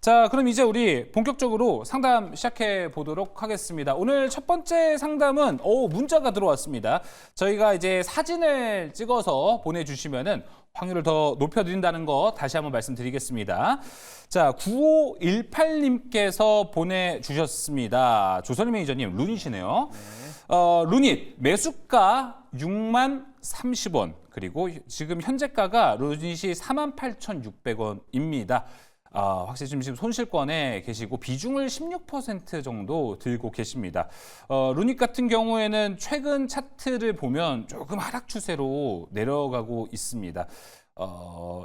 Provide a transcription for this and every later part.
자, 그럼 이제 우리 본격적으로 상담 시작해 보도록 하겠습니다. 오늘 첫 번째 상담은 문자가 들어왔습니다. 저희가 이제 사진을 찍어서 보내주시면은 확률을 더 높여드린다는 거 다시 한번 말씀드리겠습니다. 자, 9518님께서 보내주셨습니다. 조선일 매니저님, 루닛이네요. 루닛 매수가 6만 30원, 그리고 지금 현재가가 루닛이 48,600원입니다. 확실히 지금 손실권에 계시고 비중을 16% 정도 들고 계십니다. 루닛 같은 경우에는 최근 차트를 보면 조금 하락 추세로 내려가고 있습니다.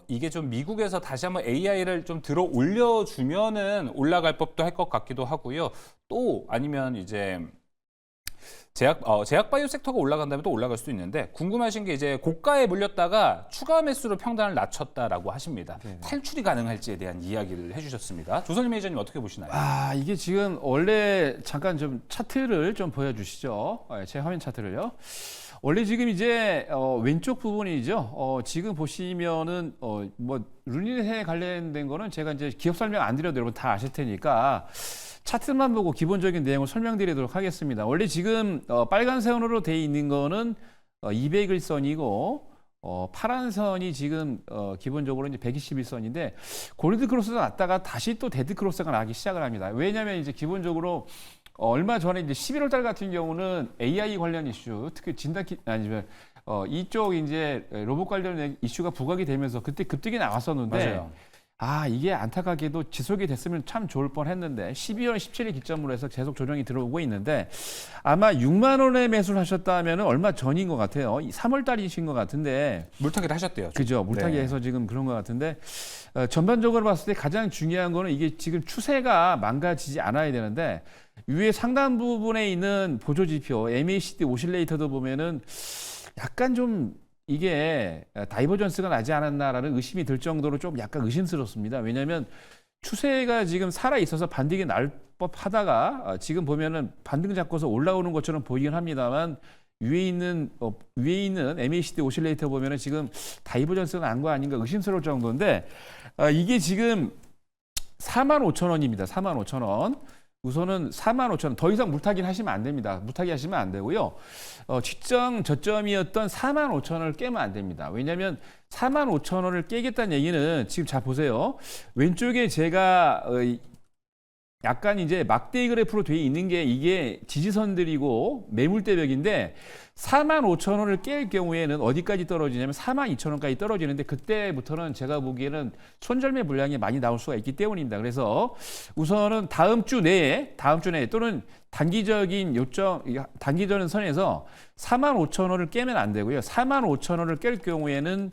이게 좀 미국에서 다시 한번 AI를 좀 들어 올려주면은 올라갈 법도 할 것 같기도 하고요. 또 아니면 이제 제약 바이오 섹터가 올라간다면 또 올라갈 수도 있는데, 궁금하신 게 이제 고가에 물렸다가 추가 매수로 평단을 낮췄다라고 하십니다. 네네. 탈출이 가능할지에 대한 이야기를 해주셨습니다. 조선일 매니저님 어떻게 보시나요? 이게 지금 원래 잠깐 좀 차트를 좀 보여주시죠. 제 화면 차트를요. 원래 지금 이제 왼쪽 부분이죠. 지금 보시면은 뭐 루닛에 관련된 거는 제가 이제 기업 설명 안 드려도 여러분 다 아실 테니까 차트만 보고 기본적인 내용을 설명드리도록 하겠습니다. 원래 지금 빨간 선으로 돼 있는 거는 200일선이고 파란 선이 지금 기본적으로 이제 121선인데 골드 크로스가 났다가 다시 또 데드 크로스가 나기 시작을 합니다. 왜냐하면 이제 기본적으로 얼마 전에 이제 11월 달 같은 경우는 AI 관련 이슈, 특히 아니면 이쪽 이제 로봇 관련 이슈가 부각이 되면서 그때 급등이 나왔었는데. 맞아요. 이게 안타깝게도 지속이 됐으면 참 좋을 뻔했는데 12월 17일 기점으로 해서 계속 조정이 들어오고 있는데, 아마 6만 원에 매수를 하셨다면 얼마 전인 것 같아요. 3월 달이신 것 같은데. 물타기를 하셨대요. 그죠. 물타기 해서 지금 그런 것 같은데, 전반적으로 봤을 때 가장 중요한 거는 이게 지금 추세가 망가지지 않아야 되는데, 위에 상단 부분에 있는 보조지표 MACD 오실레이터도 보면은 약간 좀 이게 다이버전스가 나지 않았나라는 의심이 들 정도로 좀 약간 의심스럽습니다. 왜냐하면 추세가 지금 살아있어서 반등이 날 법하다가 지금 보면은 반등 잡고서 올라오는 것처럼 보이긴 합니다만, 위에 있는 MACD 오실레이터 보면은 지금 다이버전스가 난 거 아닌가 의심스러울 정도인데, 이게 지금 45,000원입니다. 45,000원. 우선은 45,000원. 더 이상 물타기 하시면 안 됩니다. 물타기 하시면 안 되고요. 직전 저점이었던 45,000원을 깨면 안 됩니다. 왜냐하면 45,000원을 깨겠다는 얘기는 지금 잘 보세요. 왼쪽에 제가 약간 이제 막대기 그래프로 되어 있는 게 이게 지지선들이고 매물대벽인데, 45,000원을 깰 경우에는 어디까지 떨어지냐면 42,000원까지 떨어지는데, 그때부터는 제가 보기에는 손절매 물량이 많이 나올 수가 있기 때문입니다. 그래서 우선은 다음 주 내에 또는 단기적인 선에서 45,000원을 깨면 안 되고요. 45,000원을 깰 경우에는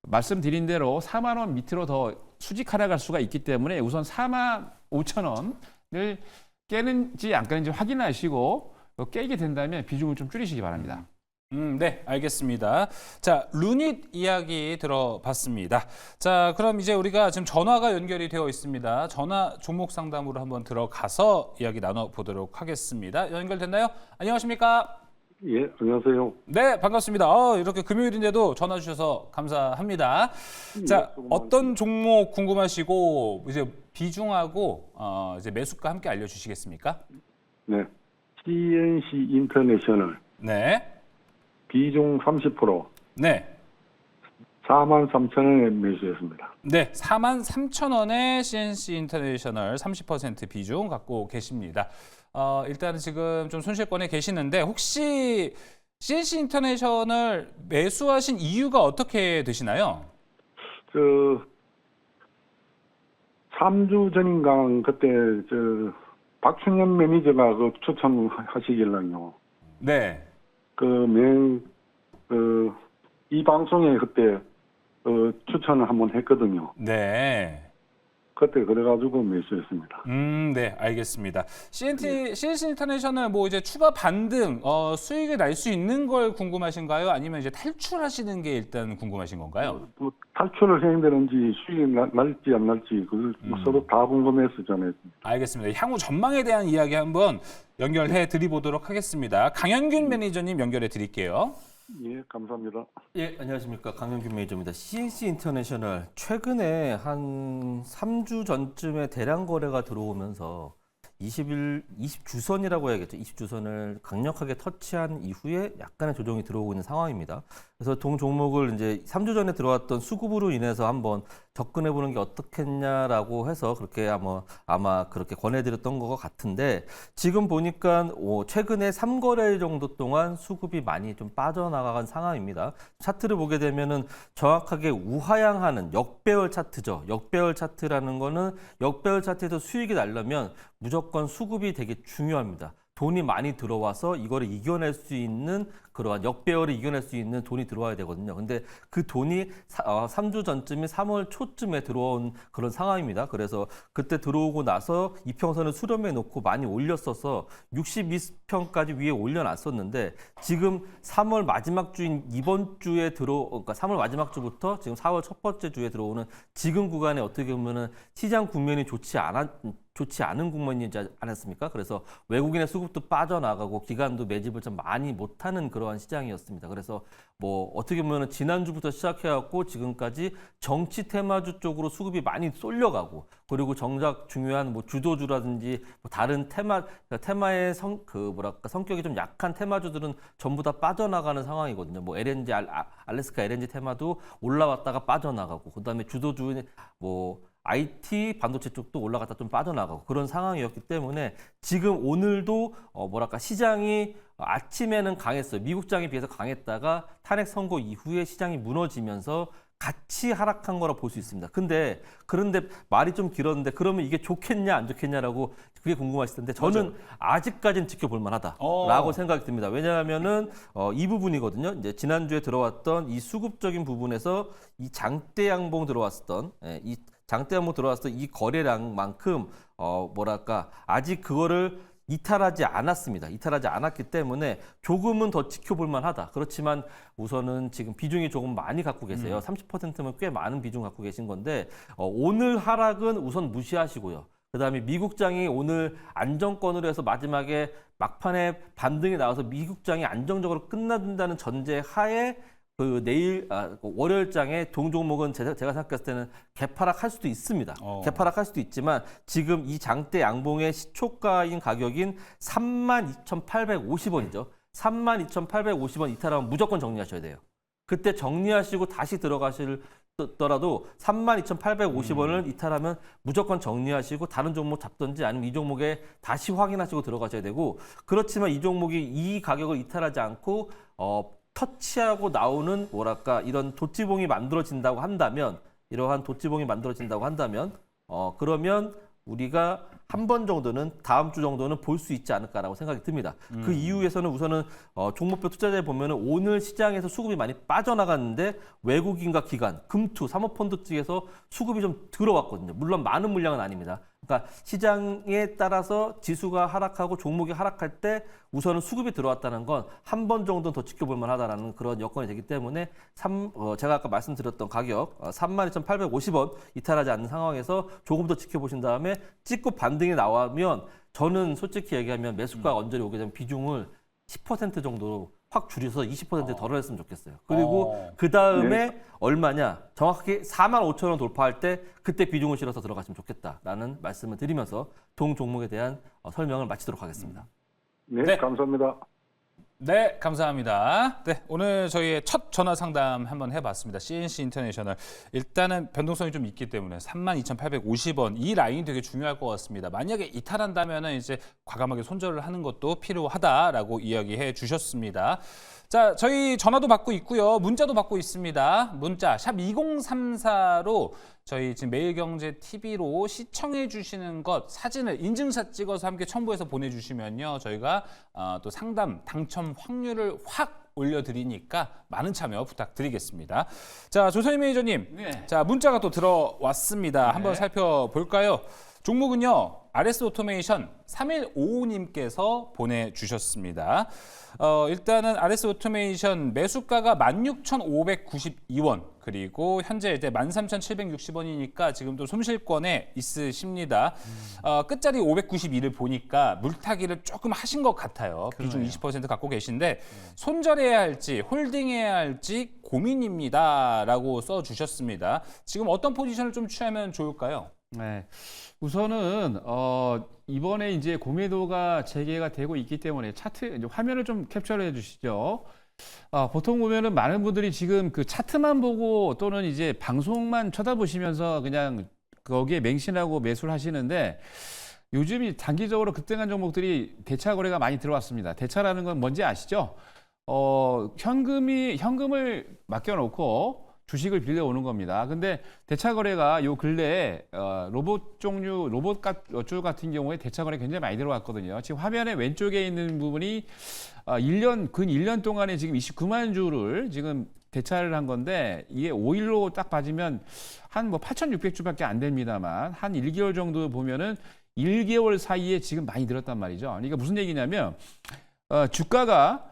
말씀드린 대로 4만 원 밑으로 더 수직 하락할 수가 있기 때문에 우선 45,000원을 깨는지 안 깨는지 확인하시고, 깨게 된다면 비중을 좀 줄이시기 바랍니다. 네, 알겠습니다. 자, 루닛 이야기 들어봤습니다. 자, 그럼 이제 우리가 지금 전화가 연결이 되어 있습니다. 전화 종목 상담으로 한번 들어가서 이야기 나눠보도록 하겠습니다. 연결됐나요? 안녕하십니까? 예, 안녕하세요. 네, 반갑습니다. 이렇게 금요일인데도 전화 주셔서 감사합니다. 자, 어떤 종목 궁금하시고 이제 비중하고 이제 매수가 함께 알려주시겠습니까? 네, CNC 인터내셔널 네. 비중 30%, 네. 43,000원에 매수했습니다. 네, 43,000원에 CNC 인터내셔널 30% 비중 갖고 계십니다. 일단은 지금 좀 손실권에 계시는데, 혹시 CNC 인터내셔널 매수하신 이유가 어떻게 되시나요? 3주 전인가 그때 박춘현 매니저가 추천하시길래요. 네. 이 방송에 그때 추천을 한번 했거든요. 네. 그때 그래가지고 매수했습니다. 네, 알겠습니다. CNC 인터내셔널 뭐 이제 추가 반등, 수익을 날 수 있는 걸 궁금하신가요? 아니면 이제 탈출하시는 게 일단 궁금하신 건가요? 뭐 탈출을 해야 되는지 수익이 날지 안 날지 그걸 서로 다 궁금해서 전화했습니다. 알겠습니다. 향후 전망에 대한 이야기 한번 연결해 드리도록 하겠습니다. 강현균 매니저님 연결해 드릴게요. 예, 감사합니다. 예, 안녕하십니까. 강영균 매니저입니다. CNC 인터내셔널 최근에 한 3주 전쯤에 대량 거래가 들어오면서 20주선이라고 해야겠죠. 20주선을 강력하게 터치한 이후에 약간의 조정이 들어오고 있는 상황입니다. 그래서 동 종목을 이제 3주 전에 들어왔던 수급으로 인해서 한번 접근해 보는 게 어떻겠냐라고 해서 그렇게 아마 그렇게 권해드렸던 것 같은데, 지금 보니까 최근에 3거래 정도 동안 수급이 많이 좀 빠져나간 상황입니다. 차트를 보게 되면은 정확하게 우하향하는 역배열 차트죠. 역배열 차트라는 거는 역배열 차트에서 수익이 나려면 무조건 수급이 되게 중요합니다. 돈이 많이 들어와서 이거를 이겨낼 수 있는 그러한 역배열을 이겨낼 수 있는 돈이 들어와야 되거든요. 근데 그 돈이 3주 전쯤인 3월 초쯤에 들어온 그런 상황입니다. 그래서 그때 들어오고 나서 이평선을 수렴해 놓고 많이 올렸어서 62평까지 위에 올려놨었는데, 지금 3월 마지막 주인 이번 주에 그러니까 3월 마지막 주부터 지금 4월 첫 번째 주에 들어오는 지금 구간에 어떻게 보면은 시장 국면이 좋지 않은 국면이지 않았습니까? 그래서 외국인의 수급도 빠져나가고 기관도 매집을 좀 많이 못하는 그러한 시장이었습니다. 그래서 뭐 어떻게 보면 지난주부터 시작해갖고 지금까지 정치 테마주 쪽으로 수급이 많이 쏠려가고, 그리고 정작 중요한 뭐 주도주라든지 뭐 다른 테마의 성격이 좀 약한 테마주들은 전부 다 빠져나가는 상황이거든요. 뭐 LNG 알래스카 LNG 테마도 올라왔다가 빠져나가고, 그다음에 주도주인 뭐 IT 반도체 쪽도 올라갔다 좀 빠져나가고 그런 상황이었기 때문에 지금 오늘도 시장이 아침에는 강했어요. 미국장에 비해서 강했다가 탄핵 선고 이후에 시장이 무너지면서 같이 하락한 거라 볼 수 있습니다. 그런데 말이 좀 길었는데, 그러면 이게 좋겠냐 안 좋겠냐라고 그게 궁금하실 텐데, 저는 맞아요. 아직까지는 지켜볼 만하다라고 생각이 듭니다. 왜냐하면은 이 부분이거든요. 이제 지난주에 들어왔던 이 수급적인 부분에서 이 장대 양봉 들어왔던 이 장대 양봉 들어왔던 이 거래량만큼 아직 그거를 이탈하지 않았습니다. 이탈하지 않았기 때문에 조금은 더 지켜볼 만하다. 그렇지만 우선은 지금 비중이 조금 많이 갖고 계세요. 30%면 꽤 많은 비중 갖고 계신 건데, 오늘 하락은 우선 무시하시고요. 그다음에 미국장이 오늘 안정권으로 해서 마지막에 막판에 반등이 나와서 미국장이 안정적으로 끝난다는 전제 하에 월요일장에 동종목은 제가 생각했을 때는 개파락할 수도 있습니다. 개파락할 수도 있지만 지금 이 장대 양봉의 시초가인 가격인 32,850원이죠. 32,850원 이탈하면 무조건 정리하셔야 돼요. 그때 정리하시고 다시 들어가시더라도 32,850원을 이탈하면 무조건 정리하시고 다른 종목 잡든지 아니면 이 종목에 다시 확인하시고 들어가셔야 되고, 그렇지만 이 종목이 이 가격을 이탈하지 않고 터치하고 나오는 이런 도치봉이 만들어진다고 한다면, 그러면 우리가 한 번 정도는 다음 주 정도는 볼 수 있지 않을까라고 생각이 듭니다. 그 이후에서는 우선은 종목별 투자자에 보면은 오늘 시장에서 수급이 많이 빠져나갔는데 외국인과 기관, 금투, 사모펀드 쪽에서 수급이 좀 들어왔거든요. 물론 많은 물량은 아닙니다. 그러니까 시장에 따라서 지수가 하락하고 종목이 하락할 때 우선은 수급이 들어왔다는 건 한 번 정도는 더 지켜볼 만하다라는 그런 여건이 되기 때문에 제가 아까 말씀드렸던 가격 32,850원 이탈하지 않는 상황에서 조금 더 지켜보신 다음에 찍고 반등이 나오면, 저는 솔직히 얘기하면 매수가가 언저리 오게 되면 비중을 10% 정도로 확 줄여서 20% 덜어냈으면 좋겠어요. 그리고 그 다음에 얼마냐? 정확하게 45,000원 돌파할 때 그때 비중을 실어서 들어갔으면 좋겠다라는 말씀을 드리면서 동 종목에 대한 설명을 마치도록 하겠습니다. 네. 감사합니다. 네, 감사합니다. 네, 오늘 저희의 첫 전화 상담 한번 해봤습니다. CNC 인터내셔널. 일단은 변동성이 좀 있기 때문에 32,850원 이 라인이 되게 중요할 것 같습니다. 만약에 이탈한다면은 이제 과감하게 손절을 하는 것도 필요하다라고 이야기해 주셨습니다. 자, 저희 전화도 받고 있고요. 문자도 받고 있습니다. 문자 샵 2034로 저희 지금 매일경제TV로 시청해 주시는 것 사진을 인증샷 찍어서 함께 첨부해서 보내주시면요. 저희가 또 상담 당첨 확률을 확 올려드리니까 많은 참여 부탁드리겠습니다. 자, 조선희 매니저님. 네. 자, 문자가 또 들어왔습니다. 네. 한번 살펴볼까요? 종목은요. RS 오토메이션 3155님께서 보내주셨습니다. 일단은 RS 오토메이션 매수가가 16,592원, 그리고 현재 이제 13,760원이니까 지금도 손실권에 있으십니다. 끝자리 592를 보니까 물타기를 조금 하신 것 같아요. 비중 20% 갖고 계신데 손절해야 할지 홀딩해야 할지 고민입니다라고 써주셨습니다. 지금 어떤 포지션을 좀 취하면 좋을까요? 네. 우선은 이번에 이제 공매도가 재개가 되고 있기 때문에 차트 이제 화면을 좀 캡처해 주시죠. 보통 보면은 많은 분들이 지금 그 차트만 보고 또는 이제 방송만 쳐다보시면서 그냥 거기에 맹신하고 매수를 하시는데 요즘 이 단기적으로 급등한 종목들이 대차 거래가 많이 들어왔습니다. 대차라는 건 뭔지 아시죠? 현금을 맡겨놓고 주식을 빌려오는 겁니다. 근데 대차 거래가 요 근래에 로봇 줄 같은 경우에 대차 거래 굉장히 많이 들어왔거든요. 지금 화면에 왼쪽에 있는 부분이 근 1년 동안에 지금 29만 주를 지금 대차를 한 건데 이게 5일로 딱 빠지면 한 뭐 8,600주밖에 안 됩니다만 한 1개월 정도 보면은 1개월 사이에 지금 많이 늘었단 말이죠. 그러니까 무슨 얘기냐면 주가가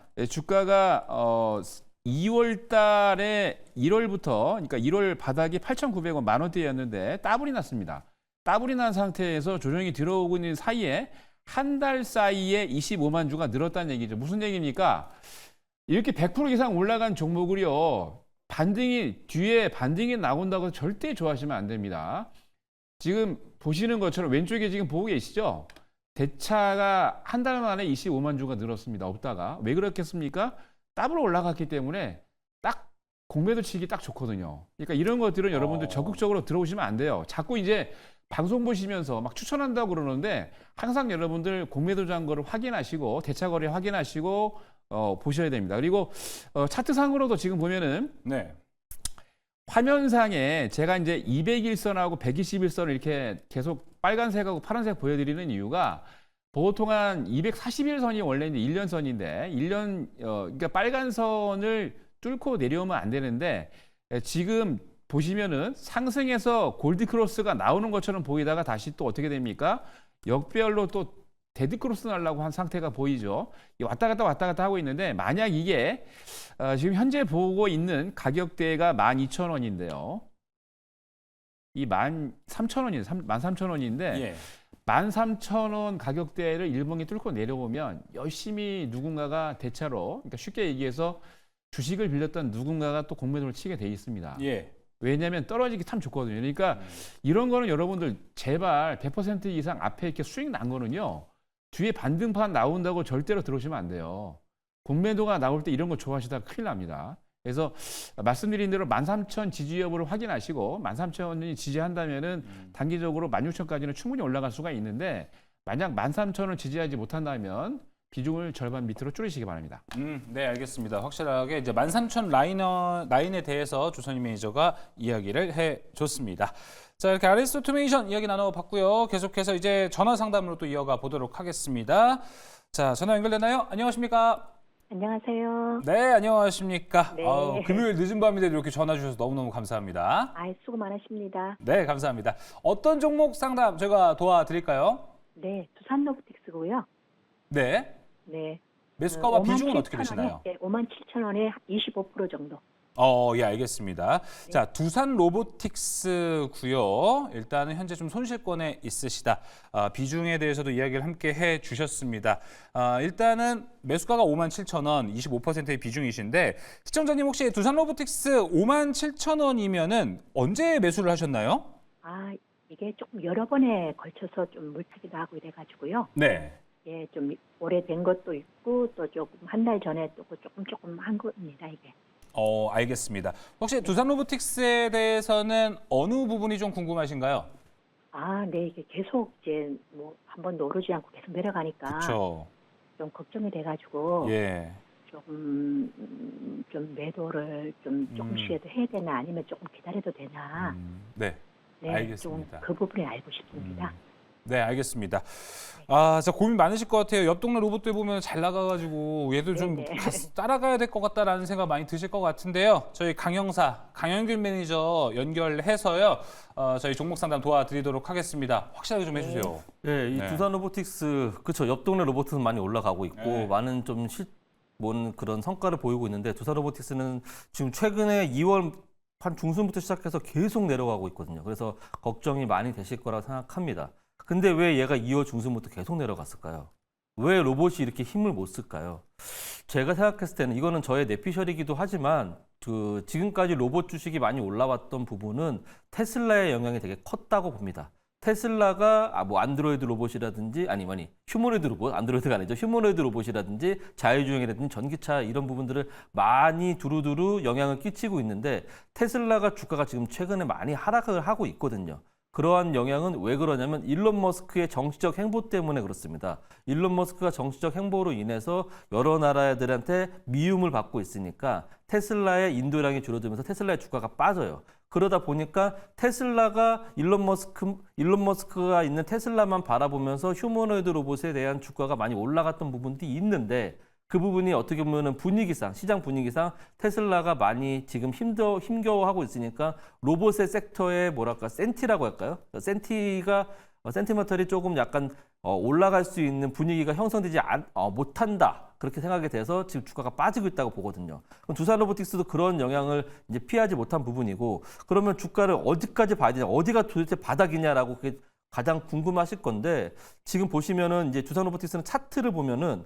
2월 달에 1월부터, 그러니까 1월 바닥이 8,900원, 만 원대였는데 따블이 났습니다. 따블이 난 상태에서 조정이 들어오고 있는 사이에 한 달 사이에 25만 주가 늘었다는 얘기죠. 무슨 얘기입니까? 이렇게 100% 이상 올라간 종목을요, 뒤에 반등이 나온다고 해서 절대 좋아하시면 안 됩니다. 지금 보시는 것처럼 왼쪽에 지금 보고 계시죠? 대차가 한 달 만에 25만 주가 늘었습니다. 없다가. 왜 그렇겠습니까? 더블로 올라갔기 때문에 딱 공매도 치기 딱 좋거든요. 그러니까 이런 것들은 여러분들 적극적으로 들어오시면 안 돼요. 자꾸 이제 방송 보시면서 막 추천한다고 그러는데 항상 여러분들 공매도 잔고를 확인하시고 대차 거래 확인하시고 보셔야 됩니다. 그리고 차트상으로도 지금 보면은 네. 화면상에 제가 이제 200일선하고 121선을 이렇게 계속 빨간색하고 파란색 보여드리는 이유가 보통 한 241선이 원래 이제 1년선인데 그러니까 빨간 선을 뚫고 내려오면 안 되는데 지금 보시면은 상승해서 골드 크로스가 나오는 것처럼 보이다가 다시 또 어떻게 됩니까? 역별로 또 데드 크로스 나려고 한 상태가 보이죠. 왔다 갔다 하고 있는데 만약 이게 지금 현재 보고 있는 가격대가 12,000원인데요. 이 13,000원이에요. 13,000원인데 예. 13,000원 가격대를 일봉이 뚫고 내려오면 열심히 누군가가 대차로, 그러니까 쉽게 얘기해서 주식을 빌렸던 누군가가 또 공매도를 치게 돼 있습니다. 예. 왜냐하면 떨어지기 참 좋거든요. 그러니까 이런 거는 여러분들 제발 100% 이상 앞에 이렇게 수익 난 거는요, 뒤에 반등판 나온다고 절대로 들어오시면 안 돼요. 공매도가 나올 때 이런 거 좋아하시다가 큰일 납니다. 그래서 말씀드린 대로 13,000 지지 여부를 확인하시고 13,000원이 지지한다면은 단기적으로 16,000까지는 충분히 올라갈 수가 있는데 만약 13,000원 지지하지 못한다면 비중을 절반 밑으로 줄이시기 바랍니다. 네, 알겠습니다. 확실하게 이제 13,000 라인에 대해서 조선희 매니저가 이야기를 해줬습니다. 자, 이렇게 RS 오토메이션 이야기 나눠봤고요. 계속해서 이제 전화 상담으로 또 이어가 보도록 하겠습니다. 자, 전화 연결되나요? 안녕하십니까? 안녕하세요. 네, 안녕하십니까? 네. 금요일 늦은 밤인데도 이렇게 전화 주셔서 너무너무 감사합니다. 수고 많으십니다. 네, 감사합니다. 어떤 종목 상담 제가 도와드릴까요? 네, 두산 로보틱스고요. 네. 네. 매수가와 비중은 어떻게 되시나요? 네, 57,000원에 25% 정도. 예, 알겠습니다. 네. 자, 두산 로보틱스고요. 일단은 현재 좀 손실권에 있으시다. 비중에 대해서도 이야기를 함께 해주셨습니다. 일단은 매수가가 57,000원, 25%의 비중이신데 시청자님 혹시 두산 로보틱스 57,000원이면은 언제 매수를 하셨나요? 이게 조금 여러 번에 걸쳐서 좀 물타기도 하고 이래가지고요. 네. 예, 좀 오래된 것도 있고 또 조금 한 달 전에 또 조금 한 겁니다, 이게. 알겠습니다. 혹시 두산 로보틱스에 대해서는 어느 부분이 좀 궁금하신가요? 네, 이게 계속 이제 뭐 한 번도 오르지 않고 계속 내려가니까 그렇죠. 좀 걱정이 돼가지고 예. 조금 좀 매도를 좀 조금씩이라도 해야 되나 아니면 조금 기다려도 되나. 네. 네, 알겠습니다. 좀 그 부분에 알고 싶습니다. 네, 알겠습니다. 진짜 고민 많으실 것 같아요. 옆 동네 로봇들 보면 잘 나가가지고 얘도 좀 네네. 따라가야 될 것 같다라는 생각 많이 드실 것 같은데요. 저희 강영균 매니저 연결해서요. 저희 종목 상담 도와드리도록 하겠습니다. 확실하게 좀 해주세요. 네, 이 네. 두산 로보틱스 그렇죠. 옆 동네 로봇은 많이 올라가고 있고 네. 많은 좀 그런 성과를 보이고 있는데 두산 로보틱스는 지금 최근에 2월 한 중순부터 시작해서 계속 내려가고 있거든요. 그래서 걱정이 많이 되실 거라고 생각합니다. 근데 왜 얘가 2월 중순부터 계속 내려갔을까요? 왜 로봇이 이렇게 힘을 못 쓸까요? 제가 생각했을 때는 이거는 저의 내피셜이기도 하지만 지금까지 로봇 주식이 많이 올라왔던 부분은 테슬라의 영향이 되게 컸다고 봅니다. 테슬라가 뭐 안드로이드 로봇이라든지 휴머노이드 로봇, 안드로이드가 아니죠. 휴머노이드 로봇이라든지 자율주행이라든지 전기차 이런 부분들을 많이 두루두루 영향을 끼치고 있는데 테슬라가 주가가 지금 최근에 많이 하락을 하고 있거든요. 그러한 영향은 왜 그러냐면 일론 머스크의 정치적 행보 때문에 그렇습니다. 일론 머스크가 정치적 행보로 인해서 여러 나라들한테 미움을 받고 있으니까 테슬라의 인도량이 줄어들면서 테슬라의 주가가 빠져요. 그러다 보니까 테슬라가 일론 머스크가 있는 테슬라만 바라보면서 휴머노이드 로봇에 대한 주가가 많이 올라갔던 부분들이 있는데 그 부분이 어떻게 보면 시장 분위기상 테슬라가 많이 지금 힘겨워하고 있으니까 로봇의 섹터의 센티라고 할까요? 센티멘털이 조금 약간 올라갈 수 있는 분위기가 형성되지 못한다. 그렇게 생각이 돼서 지금 주가가 빠지고 있다고 보거든요. 그럼 두산 로보틱스도 그런 영향을 이제 피하지 못한 부분이고 그러면 주가를 어디까지 봐야 되냐, 어디가 도대체 바닥이냐라고 그게 가장 궁금하실 건데 지금 보시면은 이제 두산 로보틱스는 차트를 보면은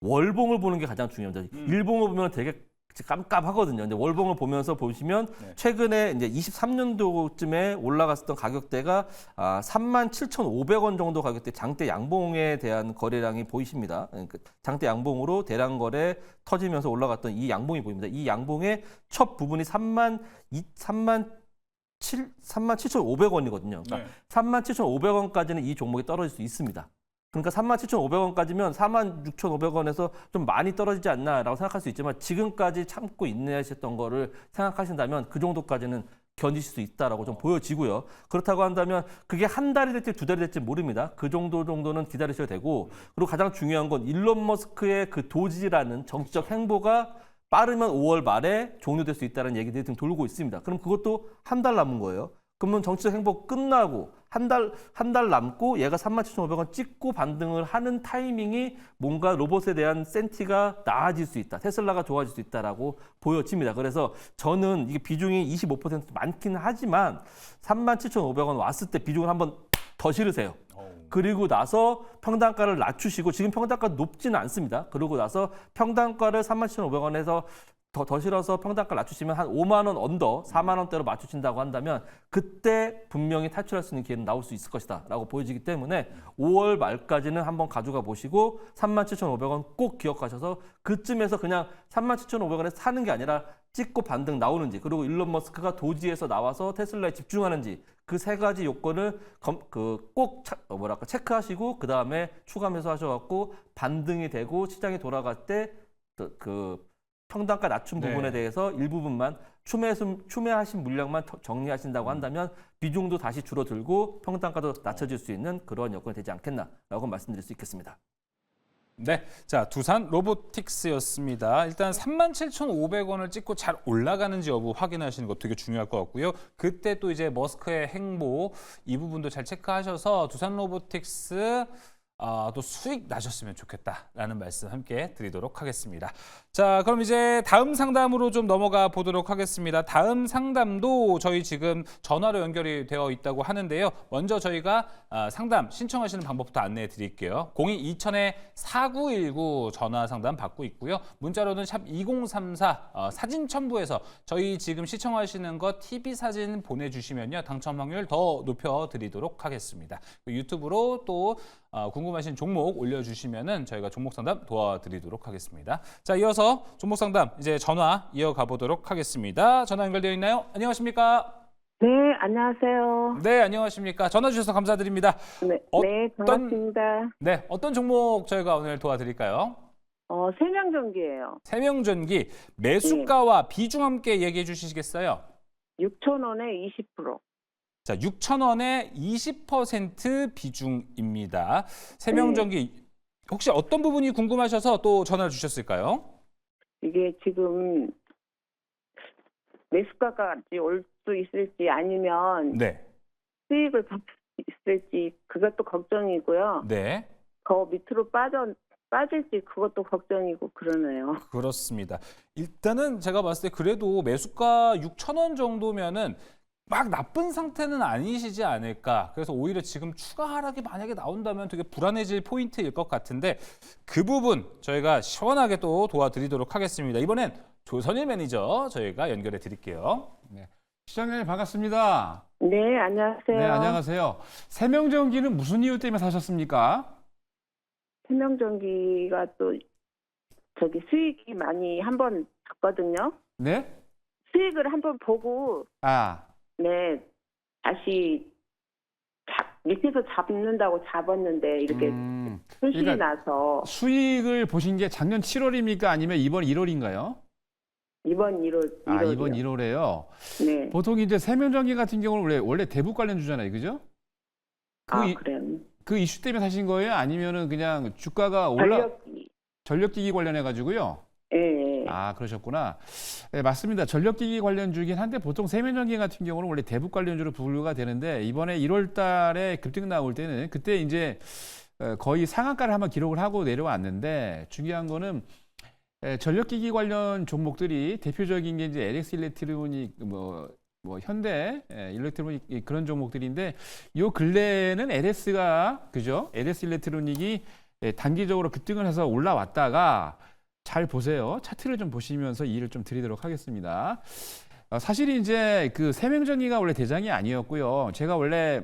월봉을 보는 게 가장 중요합니다. 일봉을 보면 되게 깜깜하거든요. 근데 월봉을 보면서 보시면 네. 최근에 이제 23년도쯤에 올라갔었던 가격대가 37,500원 정도 가격대 장대 양봉에 대한 거래량이 보이십니다. 그러니까 장대 양봉으로 대량 거래 터지면서 올라갔던 이 양봉이 보입니다. 이 양봉의 첫 부분이 37,500원이거든요. 그러니까 네. 37,500원까지는 이 종목이 떨어질 수 있습니다. 그러니까 37,500원까지면 46,500원에서 좀 많이 떨어지지 않나라고 생각할 수 있지만 지금까지 참고 인내하셨던 거를 생각하신다면 그 정도까지는 견디실 수 있다라고 좀 보여지고요. 그렇다고 한다면 그게 한 달이 될지 두 달이 될지 모릅니다. 그 정도는 기다리셔야 되고 그리고 가장 중요한 건 일론 머스크의 그 도지라는 정치적 행보가 빠르면 5월 말에 종료될 수 있다는 얘기들이 지금 돌고 있습니다. 그럼 그것도 한 달 남은 거예요. 그러면 정치적 행보 끝나고 한 달 남고 얘가 37,500원 찍고 반등을 하는 타이밍이 뭔가 로봇에 대한 센티가 나아질 수 있다. 테슬라가 좋아질 수 있다라고 보여집니다. 그래서 저는 이게 비중이 25% 많긴 하지만 37,500원 왔을 때 비중을 한번 더 실으세요. 그리고 나서 평단가를 낮추시고 지금 평단가 높지는 않습니다. 그러고 나서 평단가를 37,500원에서 더 실어서 평단가를 낮추시면 한 5만 원 언더, 4만 원대로 맞추신다고 한다면 그때 분명히 탈출할 수 있는 기회는 나올 수 있을 것이다 라고 보여지기 때문에 5월 말까지는 한번 가져가 보시고 37,500원 꼭 기억하셔서 그쯤에서 그냥 37,500원에 사는 게 아니라 찍고 반등 나오는지 그리고 일론 머스크가 도지에서 나와서 테슬라에 집중하는지 그 세 가지 요건을 꼭 체크하시고 그 다음에 추가 매수하셔갖고 반등이 되고 시장이 돌아갈 때 평단가 낮춘 네. 부분에 대해서 일부분만 추매하신 물량만 정리하신다고 한다면 비중도 다시 줄어들고 평단가도 낮춰질 수 있는 그런 여건이 되지 않겠나라고 말씀드릴 수 있겠습니다. 네, 자 두산 로보틱스였습니다. 일단 37,500원을 찍고 잘 올라가는지 여부 확인하시는 거 되게 중요할 것 같고요. 그때 또 이제 머스크의 행보 이 부분도 잘 체크하셔서 두산 로보틱스 또 수익 나셨으면 좋겠다라는 말씀 함께 드리도록 하겠습니다. 자, 그럼 이제 다음 상담으로 좀 넘어가 보도록 하겠습니다. 다음 상담도 저희 지금 전화로 연결이 되어 있다고 하는데요. 먼저 저희가 상담 신청하시는 방법부터 안내해 드릴게요. 02-2000-4919 전화 상담 받고 있고요. 문자로는 샵 2034 사진 첨부해서 저희 지금 시청하시는 거 TV 사진 보내주시면요. 당첨 확률 더 높여드리도록 하겠습니다. 유튜브로 또 궁금하신 종목 올려주시면은 저희가 종목 상담 도와드리도록 하겠습니다. 자, 이어서 종목 상담 이제 전화 이어가 보도록 하겠습니다. 전화 연결되어 있나요? 안녕하십니까? 네, 안녕하세요. 네, 안녕하십니까? 전화 주셔서 감사드립니다. 네, 네, 반갑습니다. 네, 어떤 종목 저희가 오늘 도와드릴까요? 세명전기예요. 세명전기 매수가와 비중 함께 얘기해 주시겠어요? 6,000원에 20%. 자, 6,000원의 20% 비중입니다. 세명전기 혹시 어떤 부분이 궁금하셔서 또 전화를 주셨을까요? 이게 지금 매수가까지 올 수 있을지 아니면 네. 수익을 받을 수 있을지 그것도 걱정이고요. 네. 더 밑으로 빠질지 그것도 걱정이고 그러네요. 그렇습니다. 일단은 제가 봤을 때 그래도 매수가 6,000원 정도면은 막 나쁜 상태는 아니시지 않을까. 그래서 오히려 지금 추가 하락이 만약에 나온다면 되게 불안해질 포인트일 것 같은데 그 부분 저희가 시원하게 또 도와드리도록 하겠습니다. 이번엔 조선일 매니저 저희가 연결해 드릴게요. 시장님 반갑습니다. 네, 안녕하세요. 네, 안녕하세요. 세명전기는 무슨 이유 때문에 사셨습니까? 세명전기가 또 저기 수익이 많이 한번 봤거든요. 네? 수익을 한번 보고 아, 네 다시 밑에서 잡는다고 잡았는데 이렇게 손실이 그러니까 나서 수익을 보신 게 작년 7월입니까? 아니면 이번 1월인가요? 이번 1월 아, 1월이요. 이번 1월에요. 네. 보통 이제 세명전기 같은 경우는 원래 대북 관련주잖아요, 그죠? 그래요. 그 이슈 때문에 사신 거예요? 아니면은 그냥 주가가 전력기기 관련해 가지고요? 예. 아, 그러셨구나. 네, 맞습니다. 전력기기 관련주긴 한데 보통 세면전기 같은 경우는 원래 대북 관련주로 분류가 되는데 이번에 1월 달에 급등 나올 때는 그때 이제 거의 상한가를 한번 기록을 하고 내려왔는데 중요한 거는 전력기기 관련 종목들이 대표적인 게 이제 LX 일렉트로닉 뭐 현대 일렉트로닉 그런 종목들인데 요 근래에는 LS가 그죠? LS 일렉트로닉이 단기적으로 급등을 해서 올라왔다가 잘 보세요. 차트를 좀 보시면서 이해를 좀 드리도록 하겠습니다. 사실 이제 그 세명전기가 원래 대장이 아니었고요. 제가 원래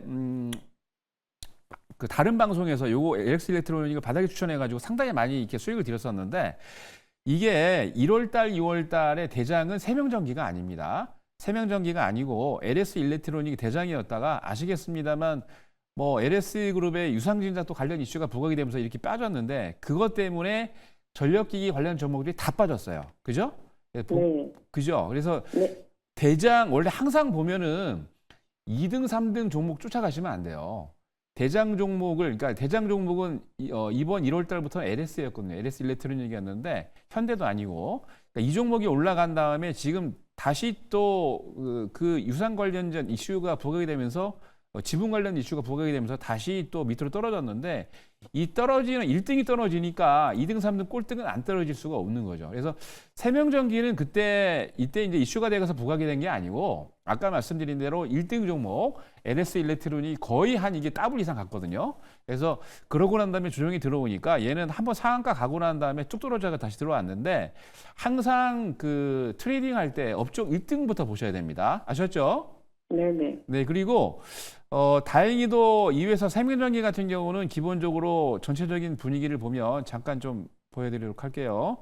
그 다른 방송에서 요거 LX 일렉트로닉을 바닥에 추천해가지고 상당히 많이 이렇게 수익을 드렸었는데 이게 1월달, 2월달에 대장은 세명전기가 아닙니다. 세명전기가 아니고 LS 일렉트로닉이 대장이었다가 아시겠습니다만 뭐 LS 그룹의 유상증자 또 관련 이슈가 부각이 되면서 이렇게 빠졌는데 그것 때문에 전력기기 관련 종목들이 다 빠졌어요. 그죠? 네. 그죠? 그래서 네. 대장 원래 항상 보면은 2등, 3등 종목 쫓아가시면 안 돼요. 대장 종목은 이번 1월 달부터 LS였거든요. LS 일렉트로닉이었는데 현대도 아니고 그러니까 이 종목이 올라간 다음에 지금 다시 또 그 유상 관련된 이슈가 부각이 되면서 지분 관련 이슈가 부각이 되면서 다시 또 밑으로 떨어졌는데 이 떨어지는 1등이 떨어지니까 2등, 3등 꼴등은 안 떨어질 수가 없는 거죠. 그래서 세명전기는 이때 이제 이슈가 돼서 부각이 된 게 아니고 아까 말씀드린 대로 1등 종목 LS 일렉트로닉이 거의 한 이게 더블 이상 갔거든요. 그래서 그러고 난 다음에 조정이 들어오니까 얘는 한번 상한가 가고 난 다음에 쭉 떨어져가 다시 들어왔는데 항상 그 트레이딩 할 때 업종 1등부터 보셔야 됩니다. 아셨죠? 네네. 네, 그리고 다행히도 이 회사 세명전기 같은 경우는 기본적으로 전체적인 분위기를 보면 잠깐 좀 보여드리도록 할게요.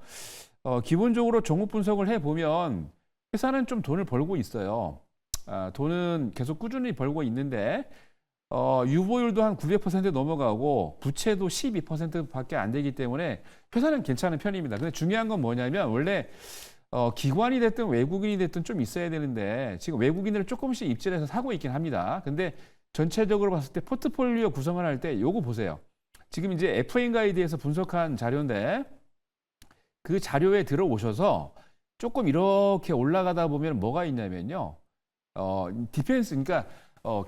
기본적으로 종목 분석을 해보면 회사는 좀 돈을 벌고 있어요. 돈은 계속 꾸준히 벌고 있는데 유보율도 한 900% 넘어가고 부채도 12%밖에 안 되기 때문에 회사는 괜찮은 편입니다. 근데 중요한 건 뭐냐면 원래 기관이 됐든 외국인이 됐든 좀 있어야 되는데 지금 외국인들을 조금씩 입질해서 사고 있긴 합니다. 근데 전체적으로 봤을 때 포트폴리오 구성을 할 때 요거 보세요. 지금 이제 FA 가이드에서 분석한 자료인데 그 자료에 들어오셔서 조금 이렇게 올라가다 보면 뭐가 있냐면요. 디펜스, 그러니까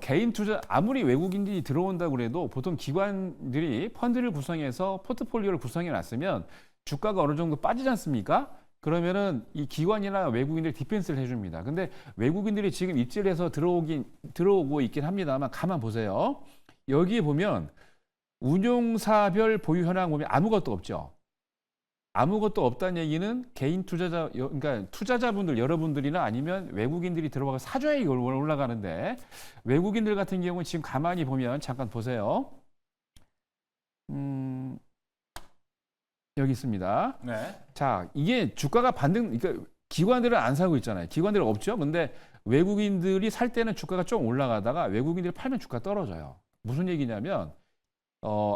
개인 투자, 아무리 외국인들이 들어온다고 그래도 보통 기관들이 펀드를 구성해서 포트폴리오를 구성해 놨으면 주가가 어느 정도 빠지지 않습니까? 그러면은 이 기관이나 외국인들이 디펜스를 해줍니다. 근데 외국인들이 지금 입질해서 들어오고 있긴 합니다만 가만 보세요. 여기에 보면 운용사별 보유 현황 보면 아무것도 없죠. 아무것도 없다는 얘기는 개인 투자자, 그러니까 투자자분들, 여러분들이나 아니면 외국인들이 들어가서 사줘야 이걸 올라가는데 외국인들 같은 경우는 지금 가만히 보면 잠깐 보세요. 여기 있습니다. 네. 자, 이게 주가가 그러니까 기관들은 안 사고 있잖아요. 기관들은 없죠. 근데 외국인들이 살 때는 주가가 좀 올라가다가 외국인들이 팔면 주가 떨어져요. 무슨 얘기냐면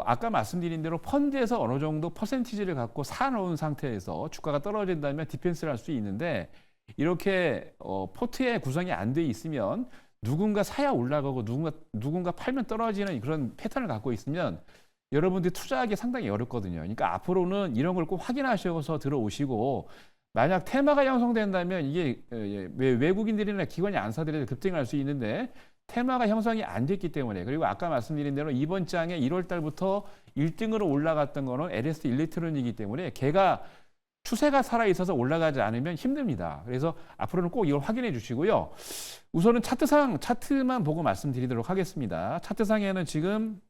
아까 말씀드린 대로 펀드에서 어느 정도 퍼센티지를 갖고 사놓은 상태에서 주가가 떨어진다면 디펜스를 할 수 있는데 이렇게 포트에 구성이 안 돼 있으면 누군가 사야 올라가고 누군가 팔면 떨어지는 그런 패턴을 갖고 있으면 여러분들이 투자하기 상당히 어렵거든요. 그러니까 앞으로는 이런 걸 꼭 확인하셔서 들어오시고 만약 테마가 형성된다면 이게 외국인들이나 기관이 안 사더라도 급등할 수 있는데 테마가 형성이 안 됐기 때문에 그리고 아까 말씀드린 대로 이번 장에 1월 달부터 1등으로 올라갔던 거는 LS 일렉트로닉이기 때문에 걔가 추세가 살아있어서 올라가지 않으면 힘듭니다. 그래서 앞으로는 꼭 이걸 확인해 주시고요. 우선은 차트만 보고 말씀드리도록 하겠습니다. 차트상에는 지금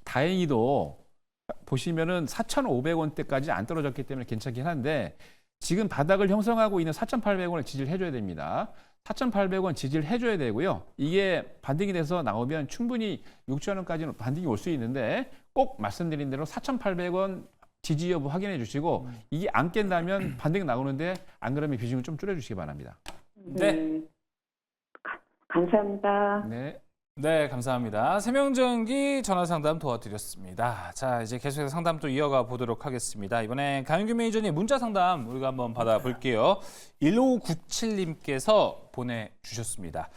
다행히도 보시면은 4,500원대까지 안 떨어졌기 때문에 괜찮긴 한데 지금 바닥을 형성하고 있는 4,800원을 지지를 해줘야 됩니다. 4,800원 지지를 해줘야 되고요. 이게 반등이 돼서 나오면 충분히 6,000원까지는 반등이 올 수 있는데 꼭 말씀드린 대로 4,800원 지지 여부 확인해 주시고 이게 안 깬다면 반등이 나오는데 안 그러면 비중을 좀 줄여주시기 바랍니다. 네. 감사합니다. 네. 네, 감사합니다. 세명전기 전화상담 도와드렸습니다. 자, 이제 계속해서 상담 또 이어가 보도록 하겠습니다. 이번에 강윤규 매니저님 문자 상담 우리가 한번 받아볼게요. 1597님께서 보내주셨습니다.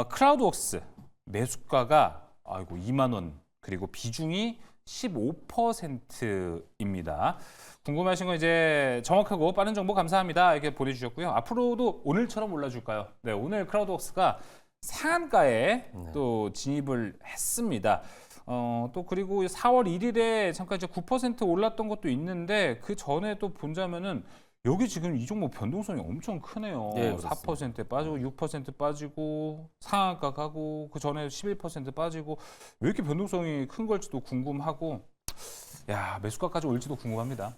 크라우드웍스 매수가가 2만 원 그리고 비중이 15%입니다. 궁금하신 거 이제 정확하고 빠른 정보 감사합니다. 이렇게 보내주셨고요. 앞으로도 오늘처럼 올라줄까요? 네, 오늘 크라우드웍스가 상한가에 또 진입을 했습니다. 또 그리고 4월 1일에 잠깐 이제 9% 올랐던 것도 있는데 그 전에 또 본다면은 여기 지금 이 종목 변동성이 엄청 크네요. 예, 4% 빠지고 6% 빠지고 상한가 가고 그 전에 11% 빠지고 왜 이렇게 변동성이 큰 걸지도 궁금하고 야 매수가까지 올지도 궁금합니다.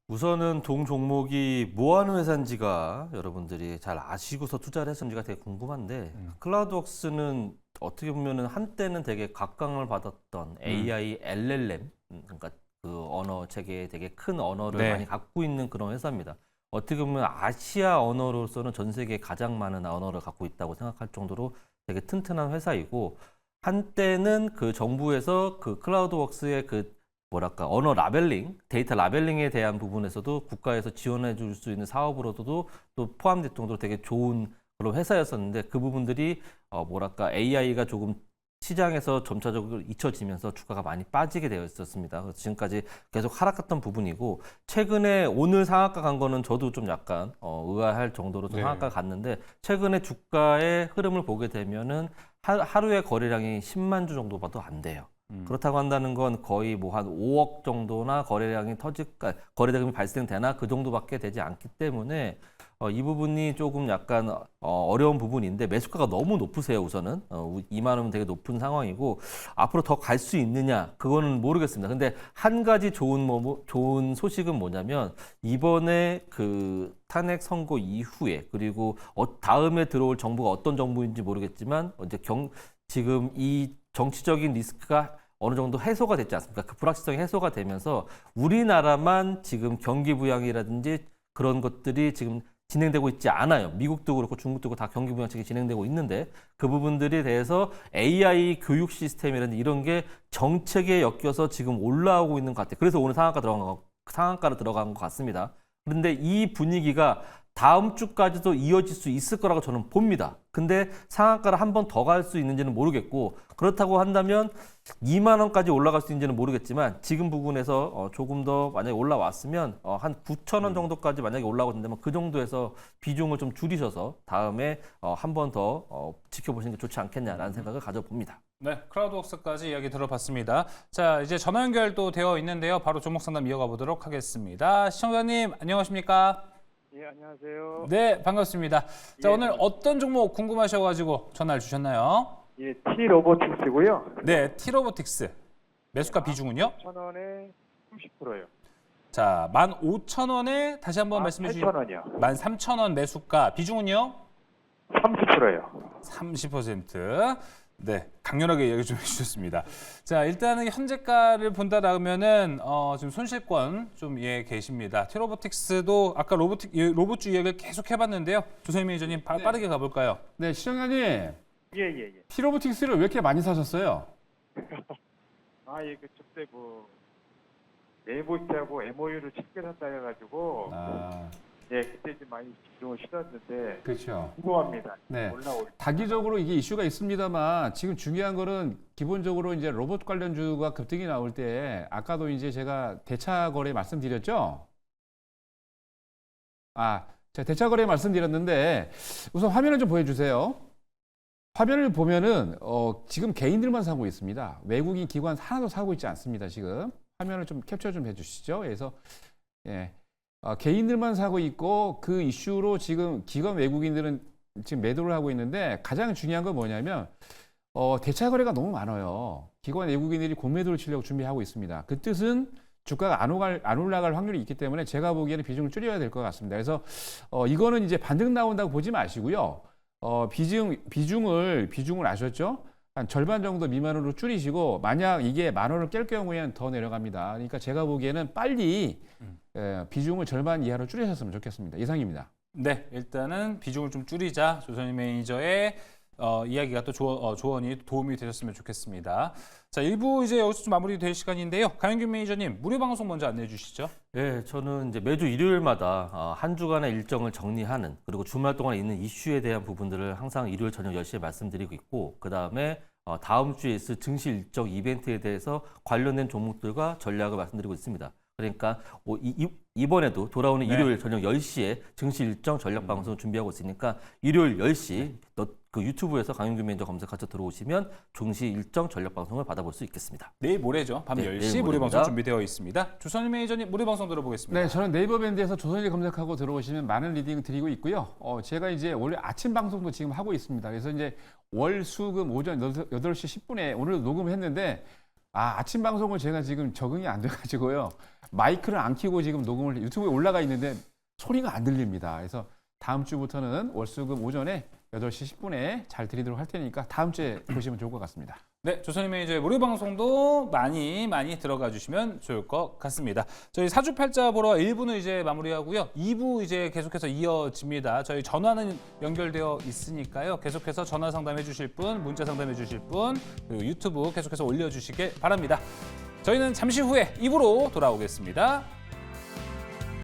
우선은 동 종목이 뭐 하는 회사인지가 여러분들이 잘 아시고서 투자를 했는지가 되게 궁금한데 클라우드웍스는 어떻게 보면은 한때는 되게 각광을 받았던 AI, LLM 그러니까 그 언어 체계에 되게 큰 언어를 네. 많이 갖고 있는 그런 회사입니다. 어떻게 보면 아시아 언어로서는 전 세계에 가장 많은 언어를 갖고 있다고 생각할 정도로 되게 튼튼한 회사이고 한때는 그 정부에서 그 클라우드웍스의 그 언어 라벨링, 데이터 라벨링에 대한 부분에서도 국가에서 지원해 줄 수 있는 사업으로도 또 포함될 정도로 되게 좋은 그런 회사였었는데 그 부분들이 AI가 조금 시장에서 점차적으로 잊혀지면서 주가가 많이 빠지게 되어 있었습니다. 그래서 지금까지 계속 하락했던 부분이고 최근에 오늘 상한가 간 거는 저도 좀 약간 의아할 정도로 좀 상한가 갔는데 최근에 주가의 흐름을 보게 되면은 하루에 거래량이 10만 주 정도밖에 안 돼요. 그렇다고 한다는 건 거의 뭐 한 5억 정도나 거래량이 거래대금이 발생되나 그 정도밖에 되지 않기 때문에 이 부분이 조금 약간 어려운 부분인데 매수가가 너무 높으세요. 우선은 2만 원은 되게 높은 상황이고 앞으로 더 갈 수 있느냐 그거는 모르겠습니다. 근데 한 가지 좋은 소식은 뭐냐면 이번에 그 탄핵 선고 이후에 그리고 다음에 들어올 정부가 어떤 정부인지 모르겠지만 이제 지금 이 정치적인 리스크가 어느 정도 해소가 됐지 않습니까? 그 불확실성이 해소가 되면서 우리나라만 지금 경기 부양이라든지 그런 것들이 지금 진행되고 있지 않아요. 미국도 그렇고 중국도 그렇고 다 경기 부양책이 진행되고 있는데 그 부분들에 대해서 AI 교육 시스템이라든지 이런 게 정책에 엮여서 지금 올라오고 있는 것 같아요. 그래서 오늘 상한가로 들어간 것 같습니다. 그런데 이 분위기가 다음 주까지도 이어질 수 있을 거라고 저는 봅니다. 근데 상한가를 한 번 더 갈 수 있는지는 모르겠고 그렇다고 한다면 2만 원까지 올라갈 수 있는지는 모르겠지만 지금 부분에서 조금 더 만약에 올라왔으면 한 9천 원 정도까지 만약에 올라오게 된다면 그 정도에서 비중을 좀 줄이셔서 다음에 한 번 더 지켜보시는 게 좋지 않겠냐라는 생각을 가져봅니다. 네, 크라우드웍스까지 이야기 들어봤습니다. 자, 이제 전화 연결도 되어 있는데요. 바로 종목 상담 이어가 보도록 하겠습니다. 시청자님 안녕하십니까? 예, 안녕하세요. 네, 반갑습니다. 자, 예. 오늘 어떤 종목 궁금하셔가지고 전화를 주셨나요? 예, T-로보틱스고요. 네, T-로보틱스. 매수가 비중은요? 1,000원에 30%예요. 자, 15,000원에 다시 한번 말씀해 주시죠. 8,000원이요. 13,000원 매수가 비중은요? 30%예요. 30%. 네, 강렬하게 얘기 좀 해주셨습니다. 자, 일단은 현재가를 본다라면은 지금 손실권 좀 계십니다. T-로보틱스도 아까 로봇주 이야기를 계속 해봤는데요. 조세미 매니저님 빠르게 가볼까요? 네, 시청자님. 예. T-로보틱스를 왜 이렇게 많이 사셨어요? 예, 그때 네이버하고 MOU를 쉽게 샀다 해가지고 예, 그때 좀 많이 집중을 실었는데 그렇죠. 궁금합니다. 네. 올라올 단기적으로 이게 이슈가 있습니다만 지금 중요한 거는 기본적으로 이제 로봇 관련주가 급등이 나올 때 아까도 이제 제가 대차 거래 말씀드렸죠. 제가 대차 거래 말씀드렸는데 우선 화면을 좀 보여주세요. 화면을 보면은 지금 개인들만 사고 있습니다. 외국인 기관 하나도 사고 있지 않습니다. 지금 화면을 좀 캡처 좀 해주시죠. 그래서 개인들만 사고 있고 그 이슈로 지금 기관 외국인들은 지금 매도를 하고 있는데 가장 중요한 건 뭐냐면 대차 거래가 너무 많아요. 기관 외국인들이 공매도를 치려고 준비하고 있습니다. 그 뜻은 주가가 안 올라갈 확률이 있기 때문에 제가 보기에는 비중을 줄여야 될 것 같습니다. 그래서 이거는 이제 반등 나온다고 보지 마시고요. 비중을 아셨죠? 한 절반 정도 미만으로 줄이시고 만약 이게 10,000원을 깰 경우에는 더 내려갑니다. 그러니까 제가 보기에는 빨리 비중을 절반 이하로 줄이셨으면 좋겠습니다. 이상입니다. 네, 일단은 비중을 좀 줄이자 조선희 매니저의 이야기가 또 조언이 도움이 되셨으면 좋겠습니다. 자, 1부 이제 여기서 좀 마무리될 시간인데요. 강현균 매니저님, 무료 방송 먼저 안내해 주시죠. 네, 저는 이제 매주 일요일마다 한 주간의 일정을 정리하는 그리고 주말 동안에 있는 이슈에 대한 부분들을 항상 일요일 저녁 10시에 말씀드리고 있고 그 다음에 다음 주에 있을 증시 일정 이벤트에 대해서 관련된 종목들과 전략을 말씀드리고 있습니다. 그러니까 이번에도 돌아오는 네. 일요일 저녁 10시에 증시 일정 전략 방송을 준비하고 있으니까 일요일 10시 그 유튜브에서 강윤규 매니저 검색하셔서 들어오시면 증시 일정 전략 방송을 받아볼 수 있겠습니다. 내일 모레죠. 밤 네, 10시 내일 무료 방송 모레입니다. 준비되어 있습니다. 조선희 매니저님, 무료 방송 들어보겠습니다. 네, 저는 네이버 밴드에서 조선일 검색하고 들어오시면 많은 리딩 드리고 있고요. 제가 이제 원래 아침 방송도 지금 하고 있습니다. 그래서 이제 월, 수, 금 오전 8시 10분에 오늘 녹음했는데 아침 방송을 제가 지금 적응이 안 돼가지고요. 마이크를 안 켜고 지금 녹음을 유튜브에 올라가 있는데 소리가 안 들립니다. 그래서 다음 주부터는 월, 수, 금 오전에 8시 10분에 잘 드리도록 할 테니까 다음 주에 보시면 좋을 것 같습니다. 네, 조선희 매니저의 무료 방송도 많이 들어가 주시면 좋을 것 같습니다. 저희 사주팔자 보러 1부는 이제 마무리하고요. 2부 이제 계속해서 이어집니다. 저희 전화는 연결되어 있으니까요. 계속해서 전화 상담해 주실 분, 문자 상담해 주실 분, 그리고 유튜브 계속해서 올려주시길 바랍니다. 저희는 잠시 후에 2부로 돌아오겠습니다.